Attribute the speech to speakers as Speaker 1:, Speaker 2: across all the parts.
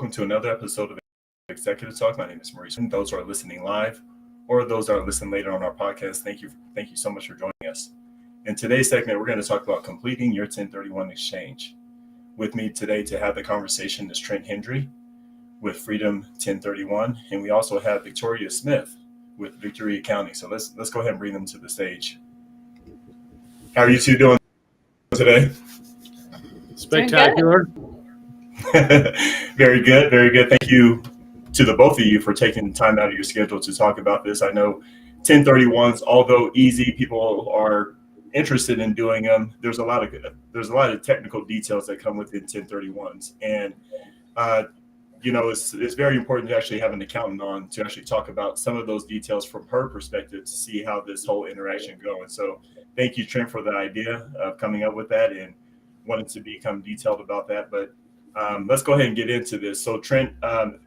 Speaker 1: welcome to another episode of Executive Talk. My name is Maurice. And those who are listening live or those that are listening later on our podcast, thank you so much for joining us. In today's segment, we're going to talk about completing your 1031 exchange. With me today to have the conversation is Trent Hendry with Freedom 1031, and we also have Victoria Smith with Victory Accounting. So let's go ahead and bring them to the stage. How are you two doing today?
Speaker 2: Spectacular.
Speaker 1: Very good, very good. Thank you to the both of you for taking time out of your schedule to talk about this. I know 1031s, although easy, people are interested in doing them. There's a lot of technical details that come within 1031s, and it's very important to actually have an accountant on to actually talk about some of those details from her perspective to see how this whole interaction goes. So thank you, Trent, for the idea of coming up with that and wanted to become detailed about that. But let's go ahead and get into this. So Trent,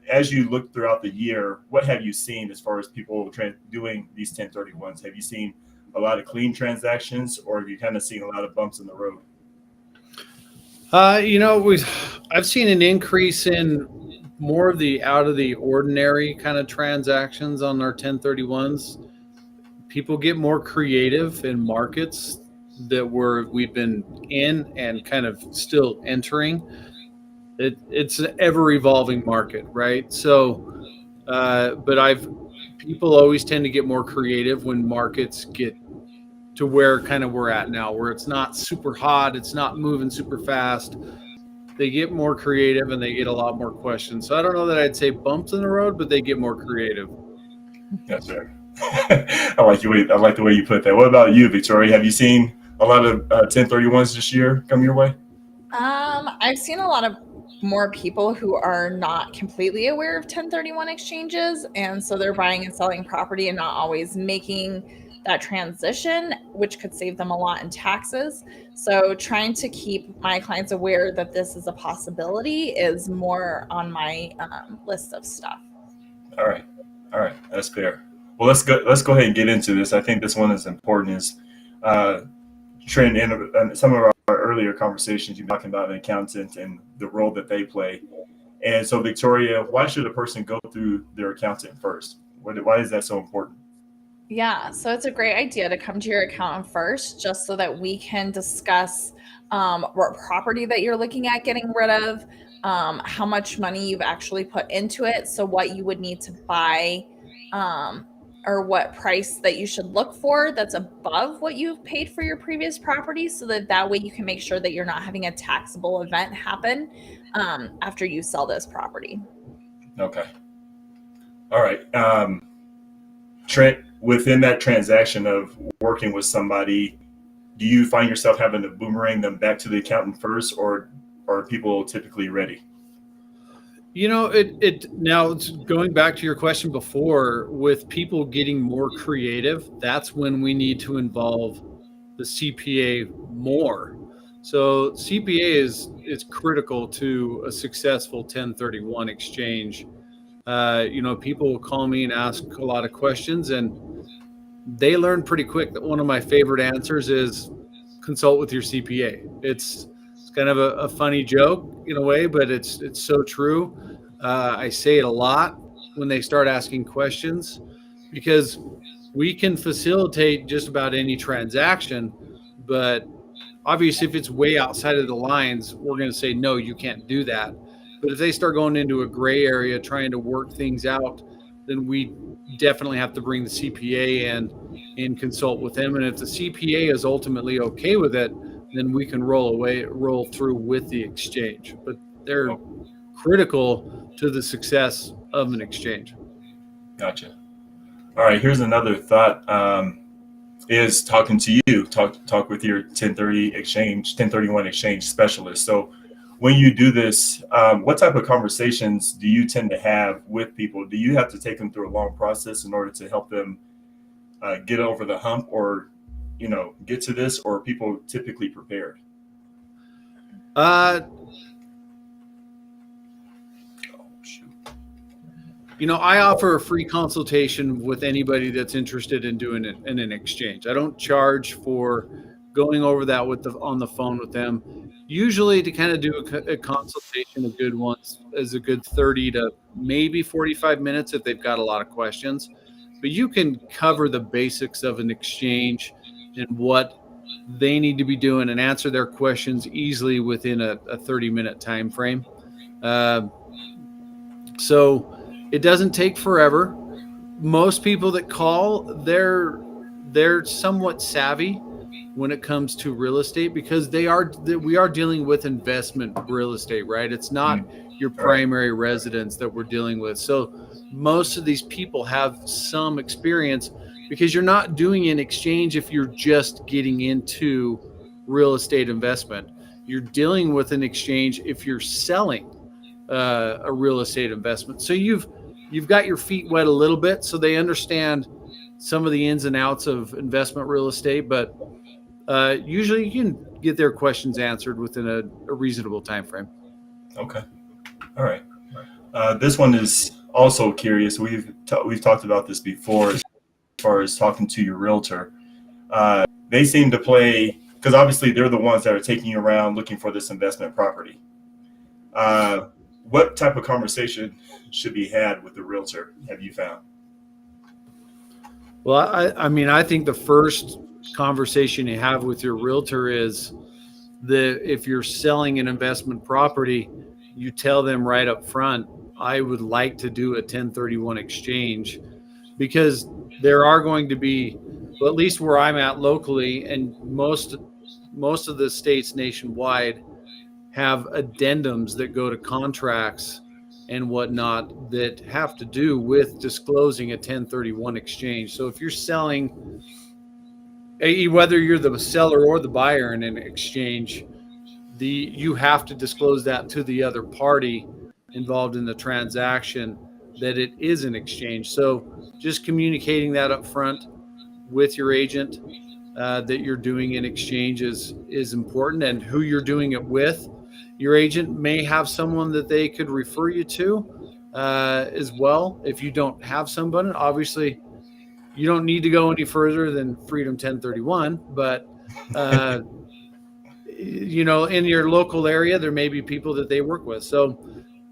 Speaker 1: as you look throughout the year, what have you seen as far as people doing these 1031s? Have you seen a lot of clean transactions, or have you kind of seen a lot of bumps in the road?
Speaker 2: I've seen an increase in more of the out of the ordinary kind of transactions on our 1031s. People get more creative in markets that we've been in and kind of still entering. It's an ever evolving market, right? So, people always tend to get more creative when markets get to where kind of we're at now, where it's not super hot, it's not moving super fast. They get more creative and they get a lot more questions. So I don't know that I'd say bumps in the road, but they get more creative.
Speaker 1: Yes, sir. I like the way you put that. What about you, Victoria? Have you seen a lot of 1031s this year come your way?
Speaker 3: I've seen a lot of more people who are not completely aware of 1031 exchanges, and so they're buying and selling property and not always making that transition, which could save them a lot in taxes. So trying to keep my clients aware that this is a possibility is more on my list of stuff. All
Speaker 1: right, that's fair. Well, let's go ahead and get into this. I think this one is important. Is Trent, in some of our earlier conversations, you've been talking about an accountant and the role that they play. And so, Victoria, why should a person go through their accountant first? Why is that so important?
Speaker 3: Yeah, so it's a great idea to come to your accountant first, just so that we can discuss what property that you're looking at getting rid of, how much money you've actually put into it, so what you would need to buy, or what price that you should look for that's above what you've paid for your previous property, so that way you can make sure that you're not having a taxable event happen after you sell this property.
Speaker 1: Okay. All right. Trent, within that transaction of working with somebody, do you find yourself having to boomerang them back to the accountant first, or are people typically ready?
Speaker 2: Now it's going back to your question before, with people getting more creative, that's when we need to involve the CPA more. So CPA is critical to a successful 1031 exchange. People will call me and ask a lot of questions, and they learn pretty quick that one of my favorite answers is consult with your CPA. It's kind of a funny joke in a way, but it's so true. I say it a lot when they start asking questions, because we can facilitate just about any transaction, but obviously if it's way outside of the lines, we're going to say, no, you can't do that. But if they start going into a gray area trying to work things out, then we definitely have to bring the CPA in and consult with them. And if the CPA is ultimately okay with it, then we can roll through with the exchange. But they're critical to the success of an exchange.
Speaker 1: Gotcha. All right, here's another thought. Is talking to you, talk with your 1031 exchange specialist. So when you do this, what type of conversations do you tend to have with people? Do you have to take them through a long process in order to help them get over the hump, or get to this, or are people typically prepared?
Speaker 2: I offer a free consultation with anybody that's interested in doing it in an exchange. I don't charge for going over that on the phone with them. Usually, to kind of do a consultation, a good one is a good 30 to maybe 45 minutes if they've got a lot of questions. But you can cover the basics of an exchange and what they need to be doing and answer their questions easily within a 30-minute time frame. Uh, so it doesn't take forever. Most people that call, they're somewhat savvy when it comes to real estate because we are dealing with investment real estate, right? It's not your primary residence that we're dealing with. So most of these people have some experience because you're not doing an exchange if you're just getting into real estate investment. You're dealing with an exchange if you're selling a real estate investment. So you've got your feet wet a little bit, so they understand some of the ins and outs of investment real estate. But usually, you can get their questions answered within a reasonable time frame.
Speaker 1: Okay. All right. This one is also curious. We've talked about this before as far as talking to your realtor. They seem to play because obviously they're the ones that are taking you around looking for this investment property. What type of conversation should be had with the realtor, have you found?
Speaker 2: Well, I mean, I think the first conversation you have with your realtor is if you're selling an investment property, you tell them right up front, I would like to do a 1031 exchange, because there are going to be, well, at least where I'm at locally, and most of the states nationwide have addendums that go to contracts and whatnot that have to do with disclosing a 1031 exchange. So if you're selling, whether you're the seller or the buyer in an exchange, you have to disclose that to the other party involved in the transaction that it is an exchange. So just communicating that up front with your agent, that you're doing an exchange is important, and who you're doing it with. Your agent may have someone that they could refer you to as well. If you don't have someone, obviously you don't need to go any further than Freedom 1031. But in your local area, there may be people that they work with. So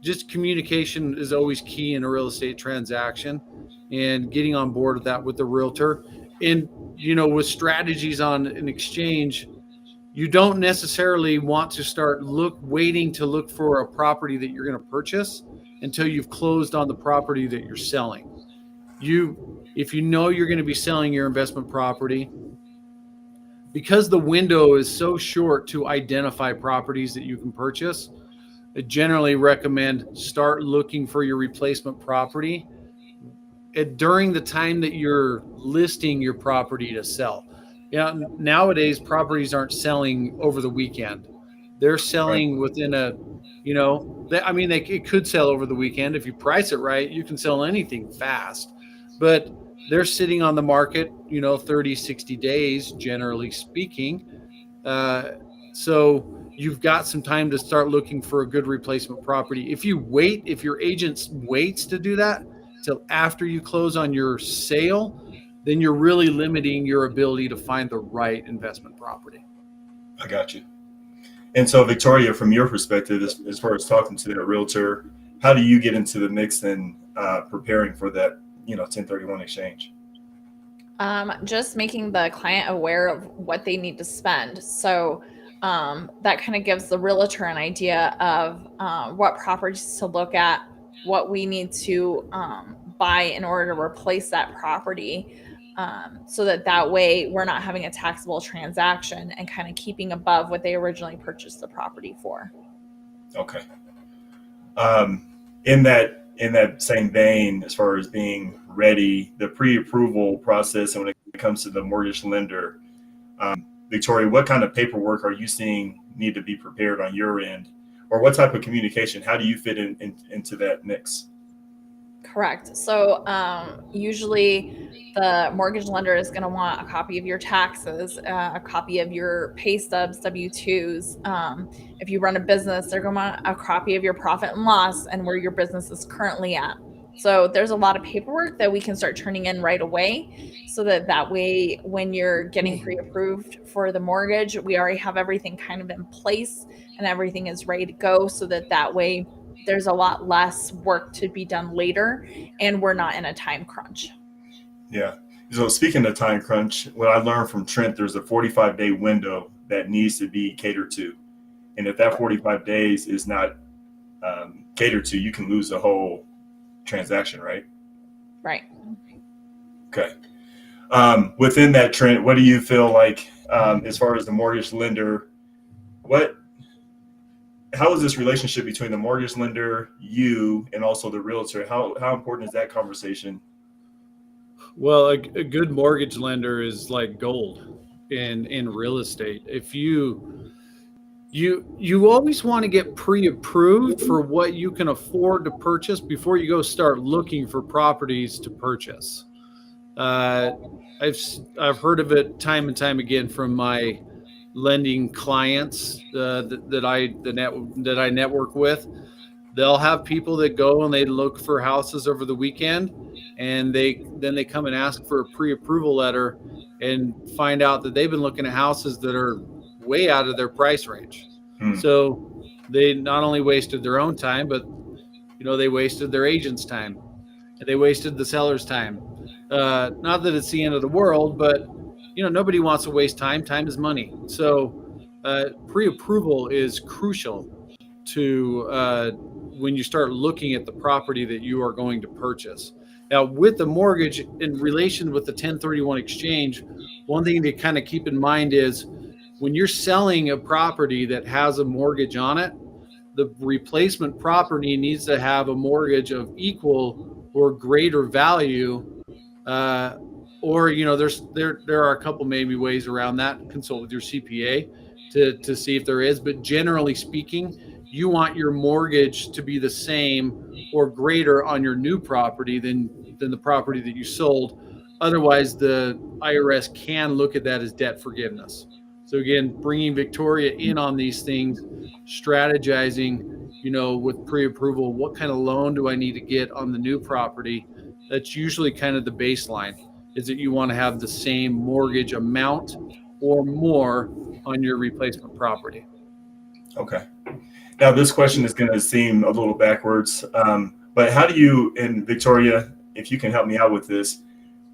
Speaker 2: just communication is always key in a real estate transaction, and getting on board with that with the realtor. And with strategies on an exchange, you don't necessarily want to start waiting to look for a property that you're going to purchase until you've closed on the property that you're selling. If you know you're going to be selling your investment property, because the window is so short to identify properties that you can purchase, I generally recommend start looking for your replacement property during the time that you're listing your property to sell. Nowadays properties aren't selling over the weekend. They're selling within it could sell over the weekend. If you price it right, you can sell anything fast, but they're sitting on the market, 30, 60 days, generally speaking. So you've got some time to start looking for a good replacement property. If your agent waits to do that till after you close on your sale, then you're really limiting your ability to find the right investment property.
Speaker 1: I got you. And so, Victoria, from your perspective, as far as talking to that realtor, how do you get into the mix and preparing for that, 1031 exchange?
Speaker 3: Just making the client aware of what they need to spend. So that kind of gives the realtor an idea of what properties to look at, what we need to buy in order to replace that property, so that way we're not having a taxable transaction and kind of keeping above what they originally purchased the property for.
Speaker 1: Okay. In that same vein, as far as being ready, the pre-approval process, and when it comes to the mortgage lender, Victoria, what kind of paperwork are you seeing need to be prepared on your end, or what type of communication? How do you fit into that mix?
Speaker 3: Correct. So usually the mortgage lender is going to want a copy of your taxes, a copy of your pay stubs, W-2s. If you run a business, they're going to want a copy of your profit and loss and where your business is currently at. So there's a lot of paperwork that we can start turning in right away, so that way when you're getting pre-approved for the mortgage, we already have everything kind of in place and everything is ready to go, so that way there's a lot less work to be done later and we're not in a time crunch.
Speaker 1: Yeah. So speaking of time crunch, what I learned from Trent, there's a 45-day window that needs to be catered to. And if that 45 days is not catered to, you can lose the whole transaction, right?
Speaker 3: Right.
Speaker 1: Okay. Within that, Trent, what do you feel like as far as the mortgage lender? How is this relationship between the mortgage lender, you, and also the realtor? How important is that conversation?
Speaker 2: Well, a good mortgage lender is like gold in real estate. If you always want to get pre-approved for what you can afford to purchase before you go start looking for properties to purchase. I've heard of it time and time again from my lending clients that I network with. They'll have people that go and they look for houses over the weekend, and then they come and ask for a pre-approval letter and find out that they've been looking at houses that are way out of their price range. So they not only wasted their own time, but they wasted their agent's time, and they wasted the seller's time. Not that it's the end of the world, but nobody wants to waste time. Time is money. So pre-approval is crucial to when you start looking at the property that you are going to purchase. Now, with the mortgage, in relation with the 1031 exchange, one thing to kind of keep in mind is when you're selling a property that has a mortgage on it, the replacement property needs to have a mortgage of equal or greater value. Or there are a couple maybe ways around that. Consult with your CPA to see if there is, but generally speaking, you want your mortgage to be the same or greater on your new property than the property that you sold. Otherwise, the IRS can look at that as debt forgiveness. So again, bringing Victoria in on these things, strategizing, with pre-approval, what kind of loan do I need to get on the new property? That's usually kind of the baseline, is that you want to have the same mortgage amount or more on your replacement property.
Speaker 1: Okay. Now, this question is going to seem a little backwards, but how do you, and Victoria, if you can help me out with this,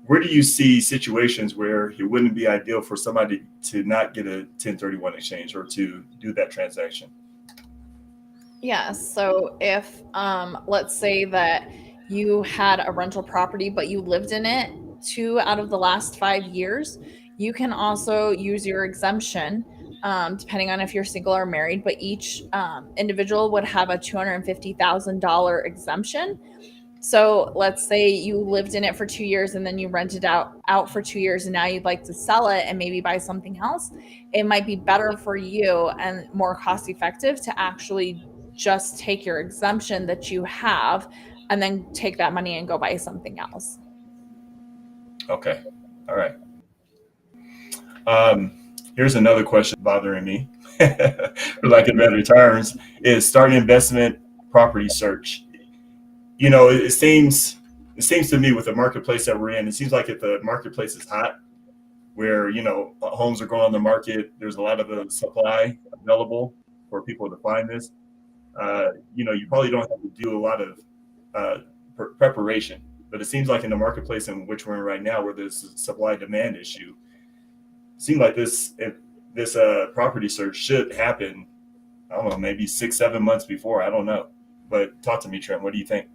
Speaker 1: where do you see situations where it wouldn't be ideal for somebody to not get a 1031 exchange or to do that transaction?
Speaker 3: Yeah. So if, let's say that you had a rental property, but you lived in it 2 out of the last 5 years, you can also use your exemption, depending on if you're single or married, but each individual would have a $250,000 exemption. So let's say you lived in it for 2 years and then you rented out for 2 years, and now you'd like to sell it and maybe buy something else. It might be better for you and more cost effective to actually just take your exemption that you have and then take that money and go buy something else.
Speaker 1: Okay. All right. Here's another question bothering me, for lack of better terms, is starting investment property search. It seems to me with the marketplace that we're in, it seems like if the marketplace is hot, where homes are going on the market, there's a lot of the supply available for people to find this. You probably don't have to do a lot of preparation, but it seems like in the marketplace in which we're in right now, where there's a supply demand issue, it seems like this property search should happen. I don't know, maybe 6-7 months before. I don't know, but talk to me, Trent. What do you think?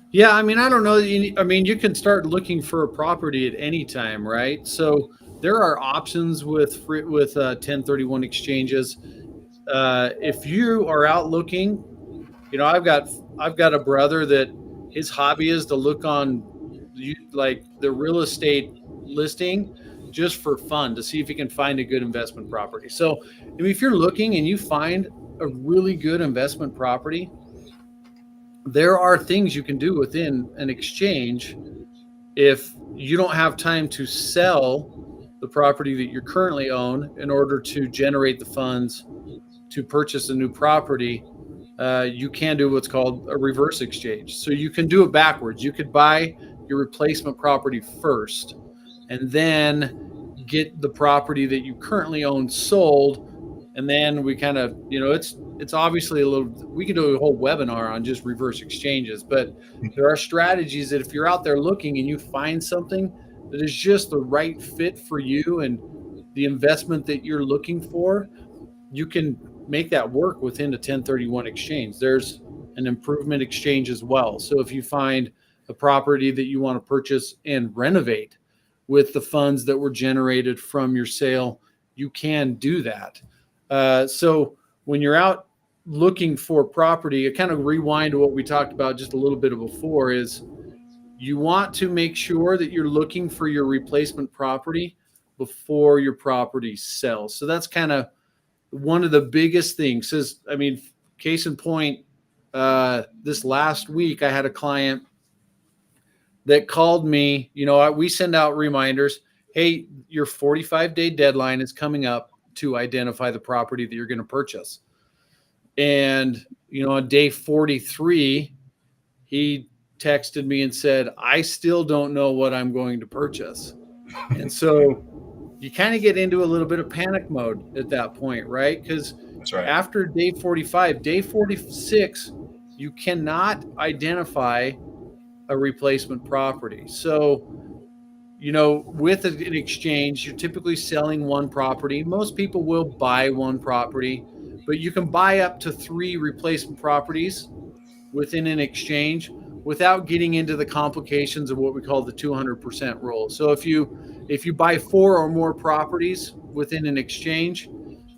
Speaker 2: Yeah, I mean, I don't know. You can start looking for a property at any time, right? So there are options with 1031 exchanges. If you are out looking, I've got a brother that his hobby is to look on like the real estate listing just for fun to see if he can find a good investment property. So if you're looking and you find a really good investment property, there are things you can do within an exchange. If you don't have time to sell the property that you currently own in order to generate the funds to purchase a new property, you can do what's called a reverse exchange. So you can do it backwards. You could buy your replacement property first and then get the property that you currently own sold. And then we kind of, it's obviously a little, we can do a whole webinar on just reverse exchanges, but there are strategies that if you're out there looking and you find something that is just the right fit for you and the investment that you're looking for, you can make that work within a 1031 exchange. There's an improvement exchange as well. So if you find a property that you want to purchase and renovate with the funds that were generated from your sale, you can do that. So when you're out looking for property, I kind of rewind to what we talked about just a little bit before, is you want to make sure that you're looking for your replacement property before your property sells. So that's kind of one of the biggest things. Is, I mean, case in point, this last week I had a client that called me. We send out reminders. Hey, your 45-day deadline is coming up to identify the property that you're going to purchase. And, on day 43, he texted me and said, I still don't know what I'm going to purchase. And so you kind of get into a little bit of panic mode at that point, right? Because after day 45, day 46, you cannot identify a replacement property. So, with an exchange, you're typically selling one property. Most people will buy one property, but you can buy up to 3 replacement properties within an exchange without getting into the complications of what we call the 200% rule. So if you buy 4 or more properties within an exchange,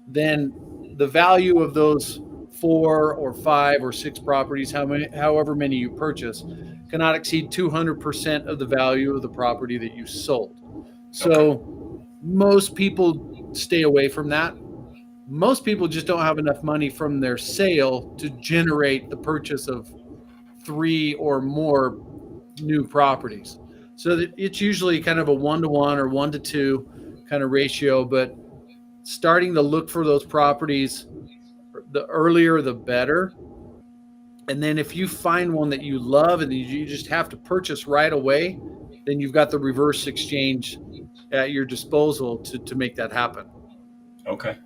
Speaker 2: then the value of those 4 or 5 or 6 properties, however many you purchase, cannot exceed 200% of the value of the property that you sold. So most people stay away from that. Most people just don't have enough money from their sale to generate the purchase of 3 or more new properties. So that it's usually kind of a 1-to-1 or 1-to-2 kind of ratio, but starting to look for those properties, the earlier the better. And then if you find one that you love and you just have to purchase right away, then you've got the reverse exchange at your disposal to make that happen.
Speaker 1: Okay.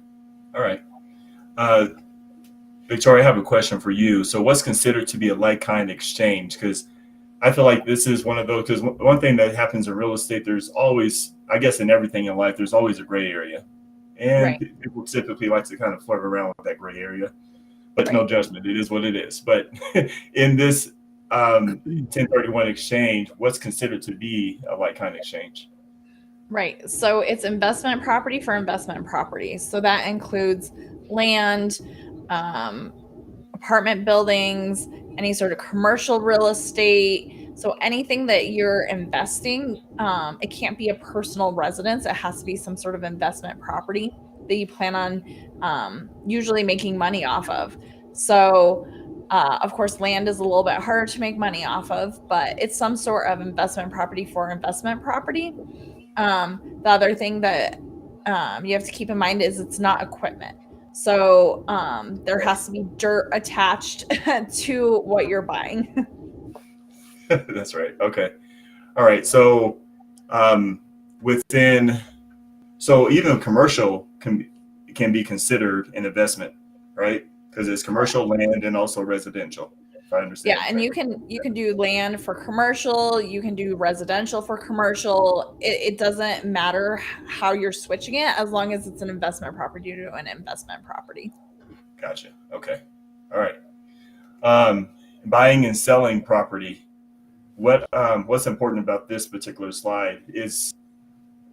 Speaker 1: All right. Victoria, I have a question for you. So what's considered to be a like-kind exchange? Because I feel like this is one of those, because one thing that happens in real estate, there's always, I guess in everything in life, there's always a gray area. And people typically like to kind of flirt around with that gray area. But no judgment. It is what it is. But in this 1031 exchange, what's considered to be a like-kind exchange?
Speaker 3: Right. So it's investment property for investment property. So that includes land, apartment buildings, any sort of commercial real estate. So anything that you're investing, it can't be a personal residence. It has to be some sort of investment property that you plan on usually making money off of. So, of course, land is a little bit harder to make money off of, but it's some sort of investment property for investment property. The other thing that you have to keep in mind is it's not equipment. So there has to be dirt attached to what you're buying.
Speaker 1: That's right. Okay. All right. So so even commercial can be considered an investment, right? Because it's commercial land and also residential, if I understand.
Speaker 3: Yeah, and you can do land for commercial, you can do residential for commercial. It doesn't matter how you're switching it, as long as it's an investment property to an investment property.
Speaker 1: Gotcha. Okay. All right. Buying and selling property. What's important about this particular slide is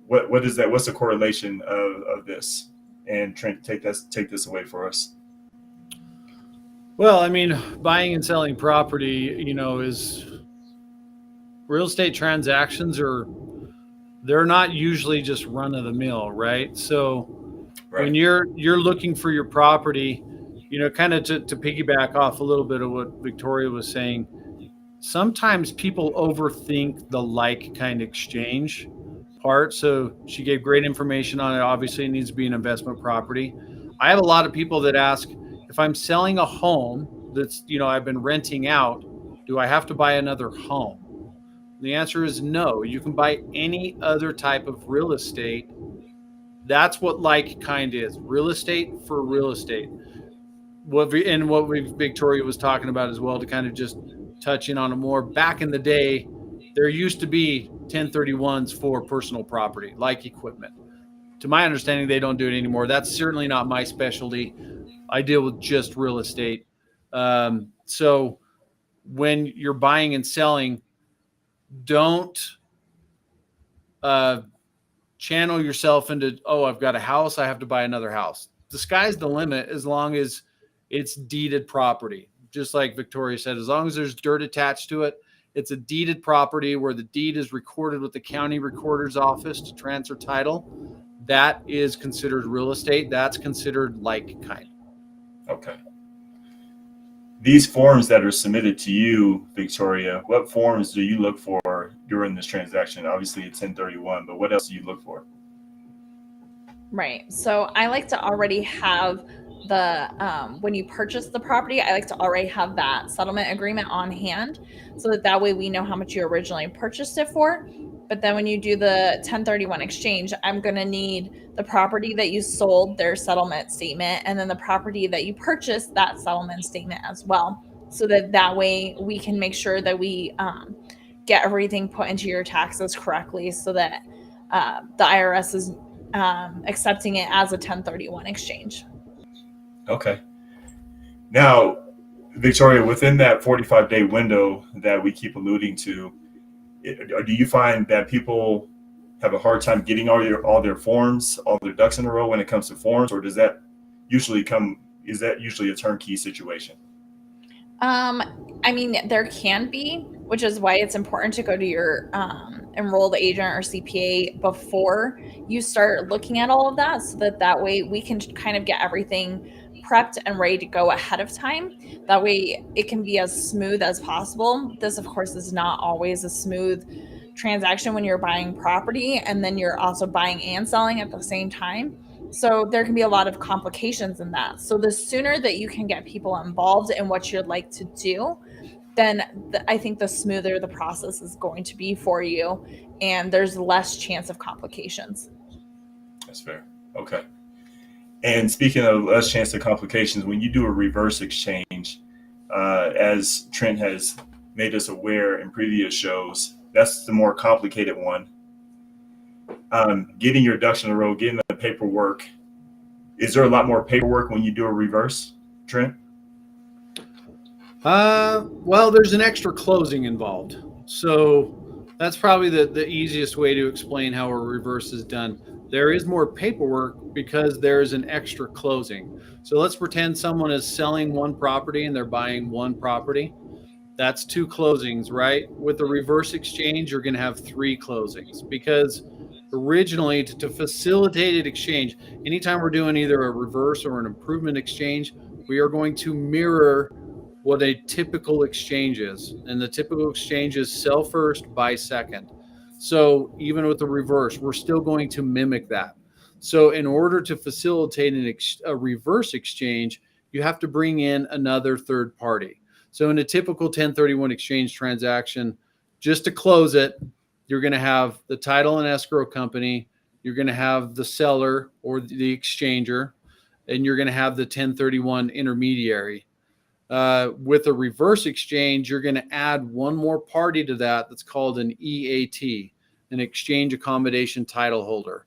Speaker 1: what is that? What's the correlation of this? And Trent, take this away for us.
Speaker 2: Well, I mean, buying and selling property, is real estate transactions they're not usually just run of the mill, right? So when you're looking for your property, kind of to piggyback off a little bit of what Victoria was saying, sometimes people overthink the like kind exchange part. So she gave great information on it. Obviously, it needs to be an investment property. I have a lot of people that ask, if I'm selling a home that's, I've been renting out, do I have to buy another home? The answer is no. You can buy any other type of real estate. That's what like kind is. Real estate for real estate. What Victoria was talking about as well, to kind of just touch in on it more. Back in the day, there used to be 1031s for personal property, like equipment. To my understanding, they don't do it anymore. That's certainly not my specialty. I deal with just real estate. So when you're buying and selling, don't channel yourself into, oh, I've got a house, I have to buy another house. The sky's the limit as long as it's deeded property. Just like Victoria said, as long as there's dirt attached to it, it's a deeded property where the deed is recorded with the county recorder's office to transfer title. That is considered real estate. That's considered like kind.
Speaker 1: Okay. These forms that are submitted to you, Victoria, what forms do you look for during this transaction? Obviously, it's 1031, but what else do you look for?
Speaker 3: Right. So I like to already have the when you purchase the property, I like to already have that settlement agreement on hand, so that way we know how much you originally purchased it for. But then when you do the 1031 exchange, I'm going to need the property that you sold, their settlement statement, and then the property that you purchased, that settlement statement as well, so that way we can make sure that we get everything put into your taxes correctly, so that the IRS is accepting it as a 1031 exchange.
Speaker 1: Okay. Now, Victoria, within that 45-day window that we keep alluding to, do you find that people have a hard time getting all their forms, all their ducks in a row when it comes to forms, or is that usually a turnkey situation?
Speaker 3: I mean, there can be, which is why it's important to go to your enrolled agent or CPA before you start looking at all of that, so that way we can kind of get everything prepped and ready to go ahead of time. That way it can be as smooth as possible. This, of course, is not always a smooth transaction when you're buying property and then you're also buying and selling at the same time. So there can be a lot of complications in that. So the sooner that you can get people involved in what you'd like to do, then I think the smoother the process is going to be for you, and there's less chance of complications.
Speaker 1: That's fair. Okay. And speaking of less chance of complications, when you do a reverse exchange, as Trent has made us aware in previous shows, that's the more complicated one. Getting your ducks in a row, getting the paperwork. Is there a lot more paperwork when you do a reverse, Trent?
Speaker 2: Well, there's an extra closing involved. So that's probably the easiest way to explain how a reverse is done. There is more paperwork because there's an extra closing. So let's pretend someone is selling one property and they're buying one property. That's two closings, right? With the reverse exchange, you're going to have three closings, because originally to facilitate an exchange, anytime we're doing either a reverse or an improvement exchange, we are going to mirror what a typical exchange is. And the typical exchange is sell first, buy second. So even with the reverse, we're still going to mimic that. So in order to facilitate a reverse exchange, you have to bring in another third party. So in a typical 1031 exchange transaction, just to close it, you're going to have the title and escrow company, you're going to have the seller or the exchanger, and you're going to have the 1031 intermediary. With a reverse exchange, you're going to add one more party to that. That's called an EAT, an exchange accommodation title holder.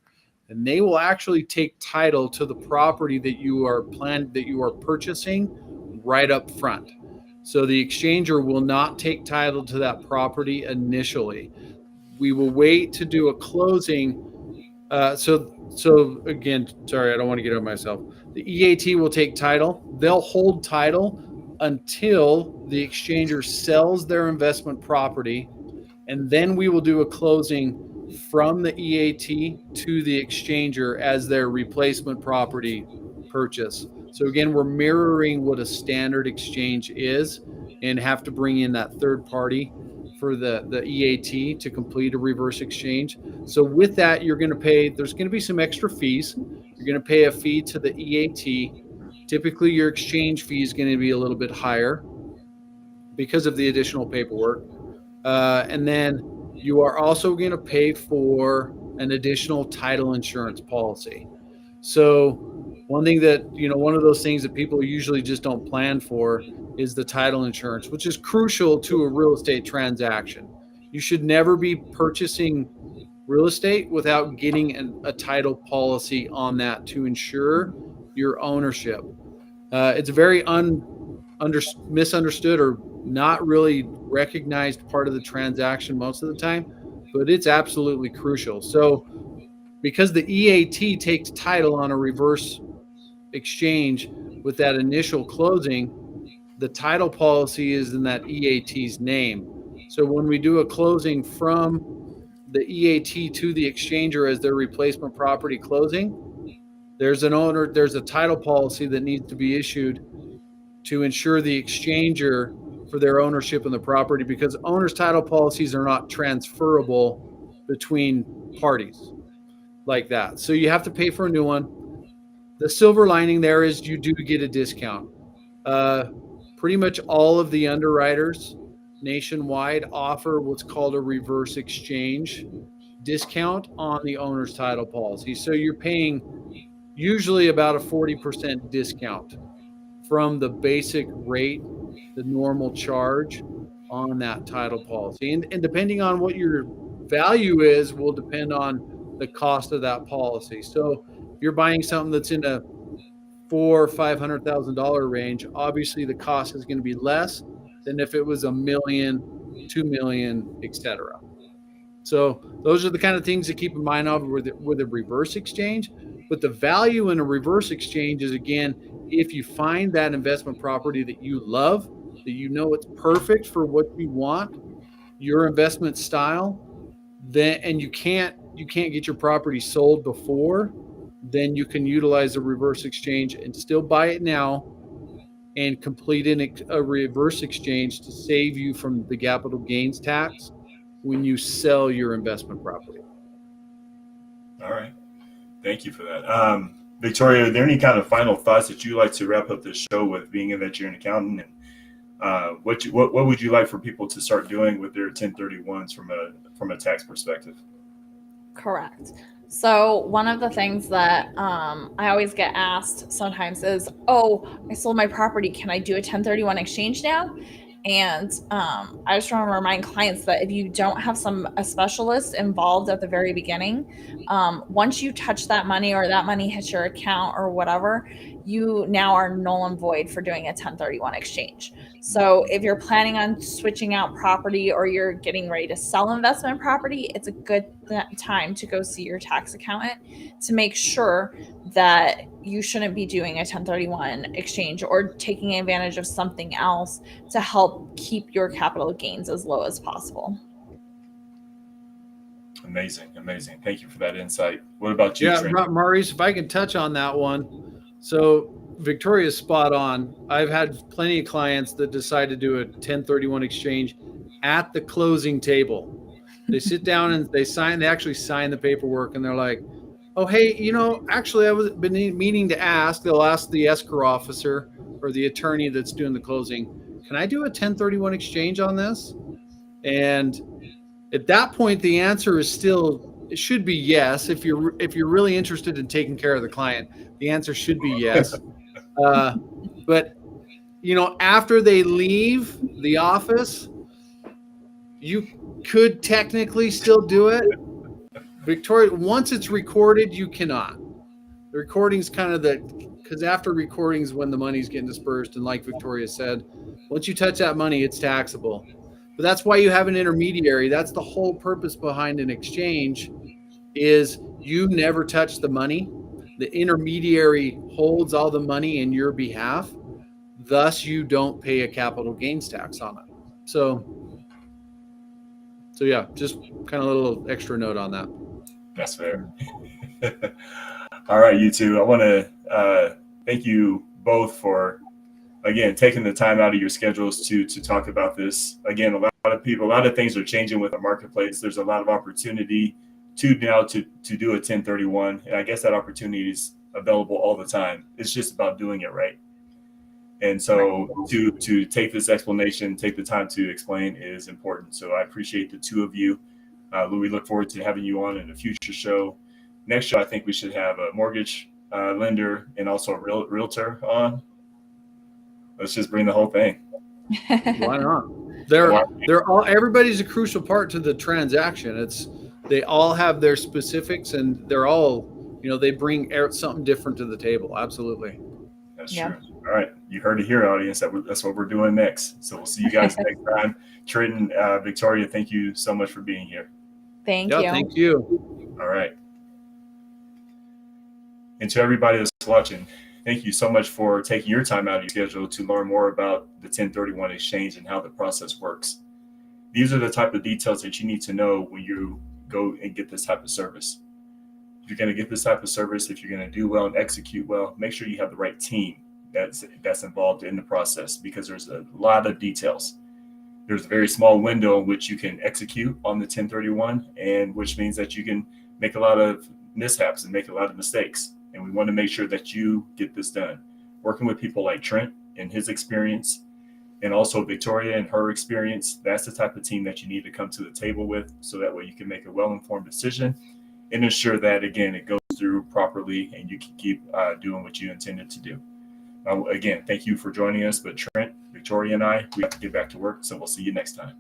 Speaker 2: And they will actually take title to the property that you are purchasing right up front. So the exchanger will not take title to that property initially. We will wait to do a closing. So again, sorry, I don't want to get on myself. The EAT will take title. They'll hold title until the exchanger sells their investment property, and then we will do a closing from the EAT to the exchanger as their replacement property purchase. So again, we're mirroring what a standard exchange is, and have to bring in that third party for the EAT to complete a reverse exchange. So with that, you're going to pay, there's going to be some extra fees. You're going to pay a fee to the EAT. typically your exchange fee is going to be a little bit higher because of the additional paperwork. And then you are also going to pay for an additional title insurance policy. So one thing that, one of those things that people usually just don't plan for is the title insurance, which is crucial to a real estate transaction. You should never be purchasing real estate without getting a title policy on that to ensure your ownership. It's a very misunderstood or not really recognized part of the transaction most of the time, but it's absolutely crucial. So because the EAT takes title on a reverse exchange with that initial closing, the title policy is in that EAT's name. So when we do a closing from the EAT to the exchanger as their replacement property closing, there's a title policy that needs to be issued to ensure the exchanger for their ownership in the property, because owner's title policies are not transferable between parties like that. So you have to pay for a new one. The silver lining there is you do get a discount. Pretty much all of the underwriters nationwide offer what's called a reverse exchange discount on the owner's title policy. So you're paying usually about a 40% discount from the basic rate, the normal charge on that title policy. And depending on what your value is will depend on the cost of that policy. So if you're buying something that's in a $400,000 or $500,000 range, obviously the cost is going to be less than if it was $1 million, $2 million, etc. So those are the kind of things to keep in mind of with a reverse exchange. But the value in a reverse exchange is, again, if you find that investment property that you love, that you know it's perfect for what you want, your investment style, then and you can't get your property sold before, then you can utilize a reverse exchange and still buy it now and complete a reverse exchange to save you from the capital gains tax when you sell your investment property.
Speaker 1: All right. Thank you for that. Victoria, are there any kind of final thoughts that you like to wrap up this show with, being that you're an accountant? And what would you like for people to start doing with their 1031s from a tax perspective?
Speaker 3: Correct. So one of the things that I always get asked sometimes is, oh, I sold my property. Can I do a 1031 exchange now? And I just want to remind clients that if you don't have a specialist involved at the very beginning, once you touch that money or that money hits your account or whatever, you now are null and void for doing a 1031 exchange. So if you're planning on switching out property or you're getting ready to sell investment property, it's a good time to go see your tax accountant to make sure that you shouldn't be doing a 1031 exchange or taking advantage of something else to help keep your capital gains as low as possible.
Speaker 1: Amazing. Thank you for that insight. What about you, Trent?
Speaker 2: Maurice, if I can touch on that one. So Victoria's spot on. I've had plenty of clients that decide to do a 1031 exchange at the closing table. They sit down and they actually sign the paperwork, and they're like, oh, hey, actually, I was been meaning to ask. They'll ask the escrow officer or the attorney that's doing the closing, can I do a 1031 exchange on this? And at that point, the answer is it should be yes. If you're really interested in taking care of the client, the answer should be yes. But after they leave the office, you could technically still do it. Victoria, once it's recorded, you cannot. The recording's kind of because after recordings when the money's getting dispersed, and like Victoria said, once you touch that money, it's taxable. But that's why you have an intermediary. That's the whole purpose behind an exchange, is you never touch the money. The intermediary holds all the money in your behalf. Thus, you don't pay a capital gains tax on it. So yeah, just kind of a little extra note on that.
Speaker 1: That's fair. All right, you two. I want to thank you both for, again, taking the time out of your schedules to talk about this. Again, a lot of things are changing with the marketplace. There's a lot of opportunity to do a 1031, and I guess that opportunity is available all the time. It's just about doing it right. And so to take this explanation, take the time to explain is important. So I appreciate the two of you. Lou, we look forward to having you on in a future show. Next show, I think we should have a mortgage lender and also a realtor on. Let's just bring the whole thing.
Speaker 2: Why not? They're all, everybody's a crucial part to the transaction. They all have their specifics, and they're all, they bring something different to the table. Absolutely.
Speaker 1: That's true. All right. You heard it here, audience. That's what we're doing next. So we'll see you guys next time. Trent and Victoria, thank you so much for being here.
Speaker 3: Thank you.
Speaker 2: Thank you.
Speaker 1: All right. And to everybody that's watching, thank you so much for taking your time out of your schedule to learn more about the 1031 exchange and how the process works. These are the type of details that you need to know when you go and get this type of service. If you're going to get this type of service, if you're going to do well and execute well, make sure you have the right team that's involved in the process, because there's a lot of details. There's a very small window in which you can execute on the 1031, and which means that you can make a lot of mishaps and make a lot of mistakes. And we want to make sure that you get this done. Working with people like Trent and his experience, and also Victoria and her experience, that's the type of team that you need to come to the table with, so that way you can make a well-informed decision and ensure that, again, it goes through properly and you can keep doing what you intended to do. Again, thank you for joining us. But Trent, Victoria, and I, we have to get back to work. So we'll see you next time.